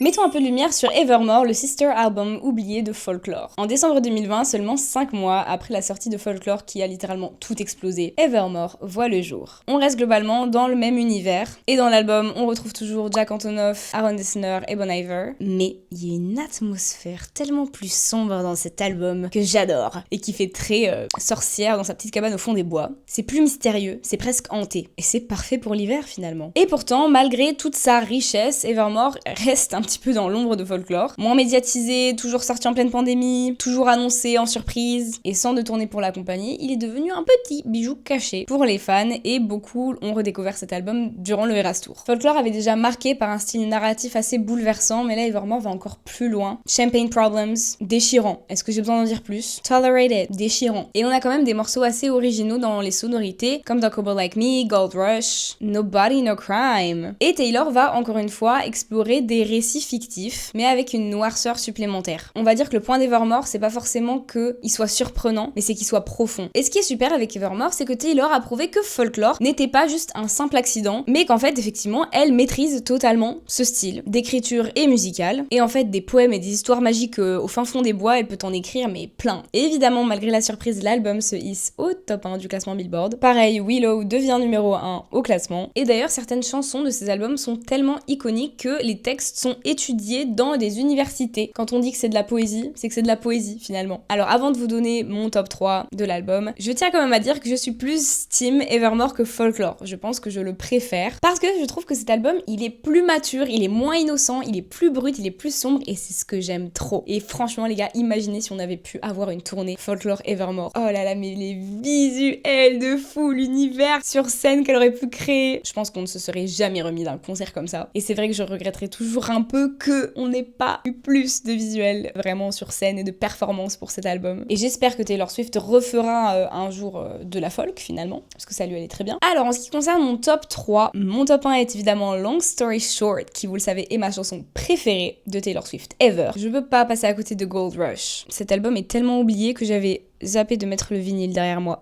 Mettons un peu de lumière sur Evermore, le sister album oublié de Folklore. En décembre 2020, seulement 5 mois après la sortie de Folklore qui a littéralement tout explosé, Evermore voit le jour. On reste globalement dans le même univers, et dans l'album, on retrouve toujours Jack Antonoff, Aaron Dessner et Bon Iver, mais il y a une atmosphère tellement plus sombre dans cet album que j'adore, et qui fait très sorcière dans sa petite cabane au fond des bois. C'est plus mystérieux, c'est presque hanté, et c'est parfait pour l'hiver finalement. Et pourtant, malgré toute sa richesse, Evermore reste un petit peu dans l'ombre de Folklore. Moins médiatisé, toujours sorti en pleine pandémie, toujours annoncé en surprise, et sans de tournée pour l'accompagner, il est devenu un petit bijou caché pour les fans, et beaucoup ont redécouvert cet album durant le Eras Tour. Folklore avait déjà marqué par un style narratif assez bouleversant, mais là Evermore va encore plus loin. Champagne Problems, déchirant. Est-ce que j'ai besoin d'en dire plus? Tolerated, déchirant. Et on a quand même des morceaux assez originaux dans les sonorités, comme dans Couple Like Me, Gold Rush, Nobody No Crime. Et Taylor va encore une fois explorer des récits fictif, mais avec une noirceur supplémentaire. On va dire que le point d'Evermore, c'est pas forcément qu'il soit surprenant, mais c'est qu'il soit profond. Et ce qui est super avec Evermore, c'est que Taylor a prouvé que Folklore n'était pas juste un simple accident, mais qu'en fait, effectivement, elle maîtrise totalement ce style d'écriture et musicale. Et en fait, des poèmes et des histoires magiques au fin fond des bois, elle peut en écrire, mais plein. Et évidemment, malgré la surprise, l'album se hisse au top 1 du classement Billboard. Pareil, Willow devient numéro 1 au classement. Et d'ailleurs, certaines chansons de ces albums sont tellement iconiques que les textes sont étudiés dans des universités. Quand on dit que c'est de la poésie, c'est que c'est de la poésie finalement. Alors avant de vous donner mon top 3 de l'album, je tiens quand même à dire que je suis plus team Evermore que Folklore. Je pense que je le préfère parce que je trouve que cet album, il est plus mature, il est moins innocent, il est plus brut, il est plus sombre et c'est ce que j'aime trop. Et franchement les gars, imaginez si on avait pu avoir une tournée Folklore Evermore. Oh là là, mais les visuels de fou, l'univers sur scène qu'elle aurait pu créer. Je pense qu'on ne se serait jamais remis d'un concert comme ça. Et c'est vrai que je regretterais toujours un peu que on n'ait pas eu plus de visuels vraiment sur scène et de performance pour cet album. Et j'espère que Taylor Swift refera un jour de la folk finalement, parce que ça lui allait très bien. Alors en ce qui concerne mon top 3, mon top 1 est évidemment Long Story Short, qui vous le savez est ma chanson préférée de Taylor Swift ever. Je peux pas passer à côté de Gold Rush. Cet album est tellement oublié que j'avais zappé de mettre le vinyle derrière moi.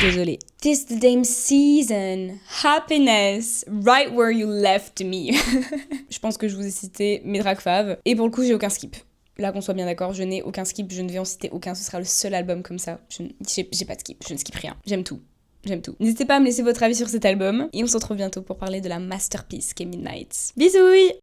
Désolée. Tis the Dame Season, Happiness, Right Where You Left Me. Je pense que je vous ai cité mes drag faves. Et pour le coup, j'ai aucun skip. Là, qu'on soit bien d'accord, je n'ai aucun skip, je ne vais en citer aucun. Ce sera le seul album comme ça. J'ai pas de skip, je ne skip rien. J'aime tout. J'aime tout. N'hésitez pas à me laisser votre avis sur cet album. Et on se retrouve bientôt pour parler de la masterpiece qu'est Midnight. Bisous!